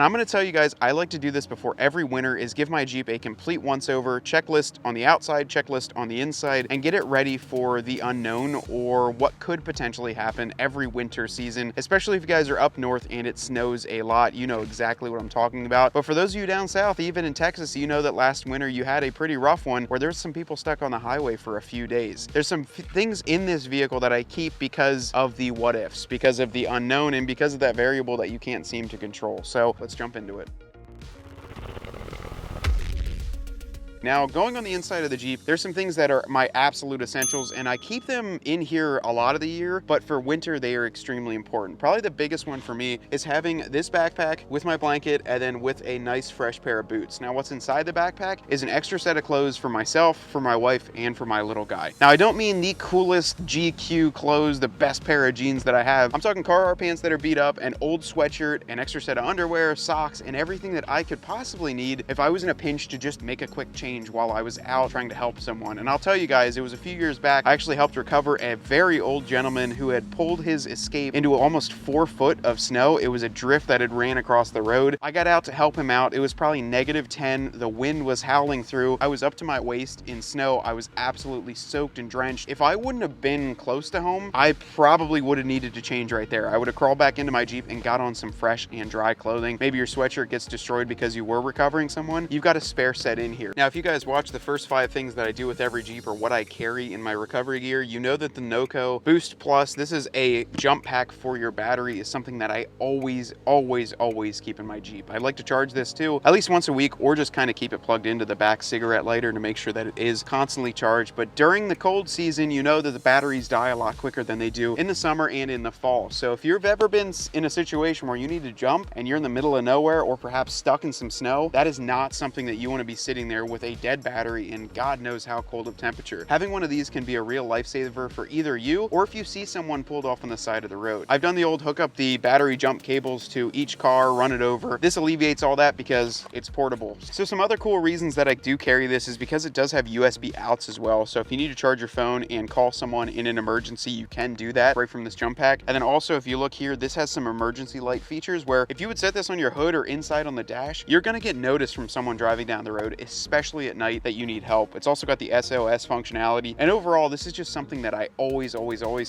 And I'm gonna tell you guys, I like to do this before every winter, is give my Jeep a complete once-over, checklist on the outside, checklist on the inside, and get it ready for the unknown or what could potentially happen every winter season, especially if you guys are up north and it snows a lot. You know exactly what I'm talking about. But for those of you down south, even in Texas, you know that last winter you had a pretty rough one where there's some people stuck on the highway for a few days. There's some things in this vehicle that I keep because of the what ifs, because of the unknown, and because of that variable that you can't seem to control. So let's jump into it. Now, going on the inside of the Jeep, there's some things that are my absolute essentials, and I keep them in here a lot of the year, but for winter, they are extremely important. Probably the biggest one for me is having this backpack with my blanket and then with a nice fresh pair of boots. Now, what's inside the backpack is an extra set of clothes for myself, for my wife, and for my little guy. Now, I don't mean the coolest GQ clothes, the best pair of jeans that I have. I'm talking Carhartt pants that are beat up, an old sweatshirt, an extra set of underwear, socks, and everything that I could possibly need if I was in a pinch to just make a quick change while I was out trying to help someone. And I'll tell you guys, it was a few years back, I actually helped recover a very old gentleman who had pulled his escape into almost 4 foot of snow. It was a drift that had ran across the road. I got out to help him out. It was probably -10. The wind was howling through. I was up to my waist in snow. I was absolutely soaked and drenched. If I wouldn't have been close to home, I probably would have needed to change right there. I would have crawled back into my Jeep and got on some fresh and dry clothing. Maybe your sweatshirt gets destroyed because you were recovering someone. You've got a spare set in here. Now, if you guys watch the first 5 things that I do with every Jeep or what I carry in my recovery gear, you know that the NOCO Boost Plus, this is a jump pack for your battery, is something that I always keep in my Jeep. I like to charge this too, at least once a week, or just kind of keep it plugged into the back cigarette lighter to make sure that it is constantly charged. But during the cold season, you know that the batteries die a lot quicker than they do in the summer and in the fall. So if you've ever been in a situation where you need to jump and you're in the middle of nowhere or perhaps stuck in some snow, that is not something that you want to be sitting there with a dead battery in God knows how cold of temperature. Having one of these can be a real lifesaver for either you or if you see someone pulled off on the side of the road. I've done the old hook up the battery jump cables to each car, run it over. This alleviates all that because it's portable. So some other cool reasons that I do carry this is because it does have USB outs as well. So if you need to charge your phone and call someone in an emergency, you can do that right from this jump pack. And then also, if you look here, this has some emergency light features where if you would set this on your hood or inside on the dash, you're gonna get noticed from someone driving down the road, especially at night, that you need help. It's also got the SOS functionality. And overall, this is just something that I always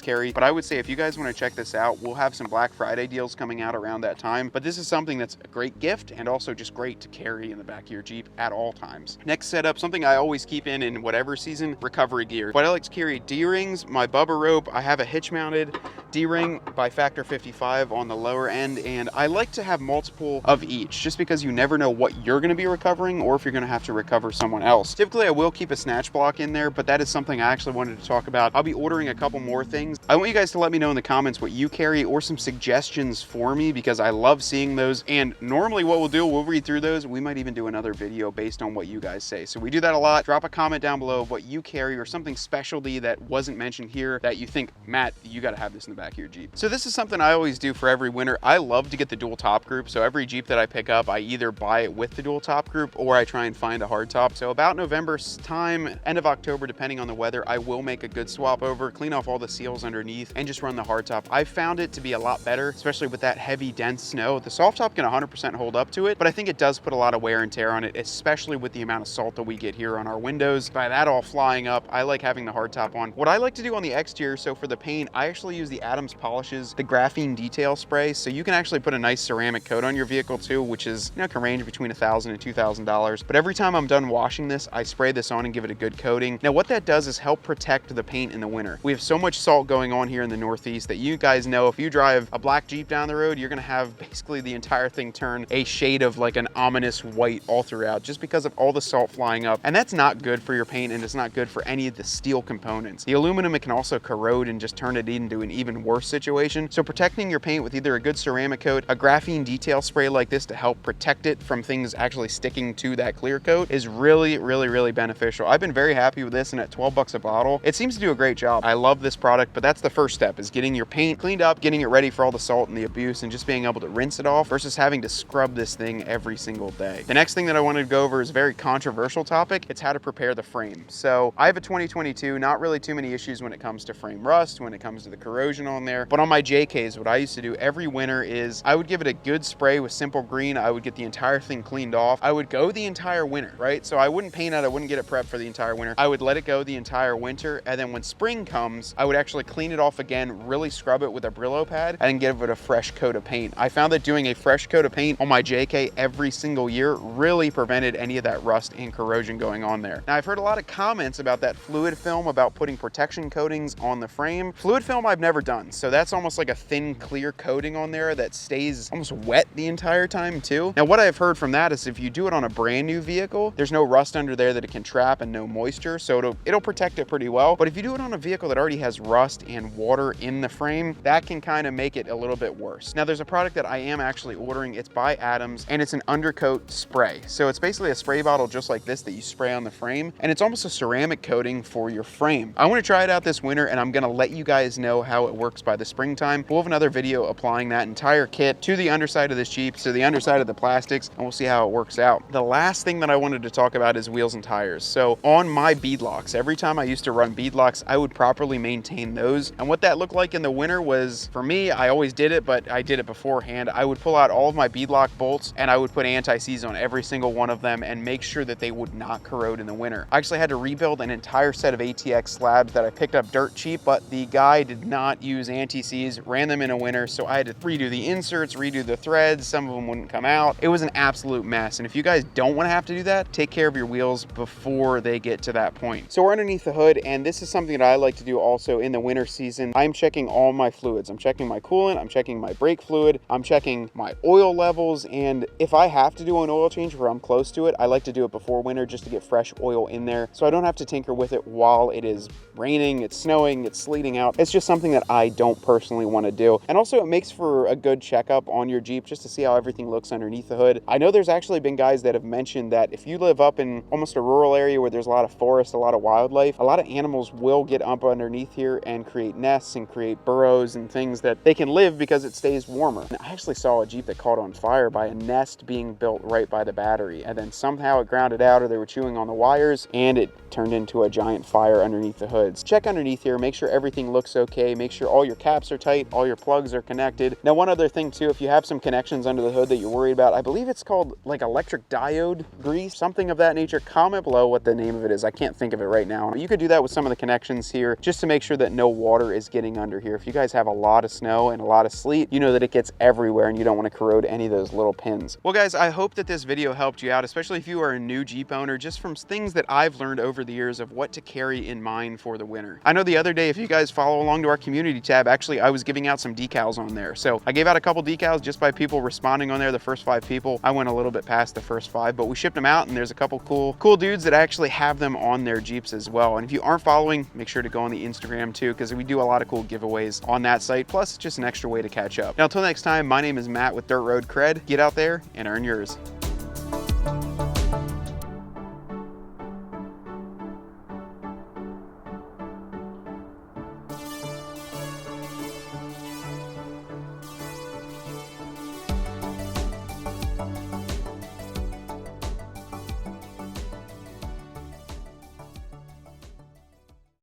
carry. But I would say if you guys want to check this out, we'll have some Black Friday deals coming out around that time. But this is something that's a great gift and also just great to carry in the back of your Jeep at all times. Next setup, something I always keep in whatever season, recovery gear. But I like to carry D-rings, my Bubba rope. I have a hitch mounted D-ring by Factor 55 on the lower end, and I like to have multiple of each just because you never know what you're going to be recovering or if you're going to have to recover someone else. Typically, I will keep a snatch block in there, but that is something I actually wanted to talk about. I'll be ordering a couple more things. I want you guys to let me know in the comments what you carry or some suggestions for me because I love seeing those. And normally what we'll do, we'll read through those. We might even do another video based on what you guys say. So we do that a lot. Drop a comment down below of what you carry or something specialty that wasn't mentioned here that you think, Matt, you got to have this in the back of your Jeep. So this is something I always do for every winter. I love to get the dual top group. So every Jeep that I pick up, I either buy it with the dual top group or I try and find a hard top. So about November's time, end of October, depending on the weather, I will make a good swap over, clean off all the seals underneath and just run the hard top. I found it to be a lot better, especially with that heavy, dense snow. The soft top can 100% hold up to it, but I think it does put a lot of wear and tear on it, especially with the amount of salt that we get here on our windows. By that all flying up, I like having the hard top on. What I like to do on the exterior, so for the paint, I actually use the Adams Polishes, the graphene detail spray, so you can actually put a nice ceramic coat on your vehicle too, which is, you know, can range between $1,000 and $2,000. But every time I'm done washing this, I spray this on and give it a good coating. Now what that does is help protect the paint in the winter. We have so much salt going on here in the Northeast that you guys know if you drive a black Jeep down the road, you're gonna have basically the entire thing turn a shade of like an ominous white all throughout just because of all the salt flying up. And that's not good for your paint and it's not good for any of the steel components. The aluminum, it can also corrode and just turn it into an even worse situation. So protecting your paint with either a good ceramic coat, a graphene detail spray like this to help protect it from things actually sticking to that clear coat is really beneficial. I've been very happy with this, and at 12 bucks a bottle, it seems to do a great job. I love this product, but that's the first step, is getting your paint cleaned up, getting it ready for all the salt and the abuse, and just being able to rinse it off versus having to scrub this thing every single day. The next thing that I wanted to go over is a very controversial topic. It's how to prepare the frame. So I have a 2022, not really too many issues when it comes to frame rust, when it comes to the corrosion on there. But on my JKs, what I used to do every winter is I would give it a good spray with Simple Green. I would get the entire thing cleaned off. I would go the entire winter, right? So I wouldn't paint it, I wouldn't get it prepped for the entire winter. I would let it go the entire winter, and then when spring comes, I would actually clean it off again, really scrub it with a Brillo pad, and then give it a fresh coat of paint. I found that doing a fresh coat of paint on my JK every single year really prevented any of that rust and corrosion going on there. Now, I've heard a lot of comments about that fluid film, about putting protection coatings on the frame. Fluid film I've never done, so that's almost like a thin, clear coating on there that stays almost wet the entire time too. Now, what I've heard from that is if you do it on a brand new vehicle, there's no rust under there that it can trap and no moisture, so it'll protect it pretty well. But if you do it on a vehicle that already has rust and water in the frame, that can kind of make it a little bit worse. Now, there's a product that I am actually ordering. It's by Adams, and it's an undercoat spray. So it's basically a spray bottle just like this that you spray on the frame, and it's almost a ceramic coating for your frame. I want to try it out this winter, and I'm going to let you guys know how it works by the springtime. We'll have another video applying that entire kit to the underside of this Jeep, to the underside of the plastics, and we'll see how it works out. The last thing that I wanted to talk about is wheels and tires. So on my beadlocks, every time I used to run beadlocks, I would properly maintain those. And what that looked like in the winter was, for me, I always did it, but I did it beforehand. I would pull out all of my beadlock bolts and I would put anti-seize on every single one of them and make sure that they would not corrode in the winter. I actually had to rebuild an entire set of ATX slabs that I picked up dirt cheap, but the guy did not use anti-seize, ran them in a winter, so I had to redo the inserts, redo the threads. Some of them wouldn't come out. It was an absolute mess. And if you guys don't want to have to do that, take care of your wheels before they get to that point. So we're underneath the hood, and this is something that I like to do also in the winter season. I'm checking all my fluids. I'm checking my coolant, I'm checking my brake fluid, I'm checking my oil levels, and if I have to do an oil change where I'm close to it, I like to do it before winter just to get fresh oil in there so I don't have to tinker with it while it is raining, it's snowing, it's sleeting out. It's just something that I don't personally want to do. And also it makes for a good checkup on your Jeep just to see how everything looks underneath the hood. I know there's actually been guys that have mentioned that if you live up in almost a rural area where there's a lot of forest, a lot of wildlife, a lot of animals will get up underneath here and create nests and create burrows and things that they can live because it stays warmer. And I actually saw a Jeep that caught on fire by a nest being built right by the battery, and then somehow it grounded out or they were chewing on the wires and it turned into a giant fire underneath the hoods. Check underneath here, make sure everything looks okay, make sure all your caps are tight, all your plugs are connected. Now, one other thing too, if you have some connections under the hood that you're worried about, I believe it's called like electric diode grease, something of that nature. Comment below what the name of it is. I can't think of it right now. You could do that with some of the connections here just to make sure that no water is getting under here. If you guys have a lot of snow and a lot of sleet, you know that it gets everywhere and you don't want to corrode any of those little pins. Well guys, I hope that this video helped you out, especially if you are a new Jeep owner, just from things that I've learned over the years of what to carry in mind for the winter. I know the other day, if you guys follow along to our community tab, actually I was giving out some decals on there. So I gave out a couple decals just by people responding on there. The first 5 people, I went a little bit past the first 5, but we shipped them out, and there's a couple cool dudes that actually have them on their Jeeps as well. And if you aren't following, make sure to go on the Instagram too, because we do a lot of cool giveaways on that site. Plus, it's just an extra way to catch up. Now, until next time, my name is Matt with Dirt Road Cred. Get out there and earn yours.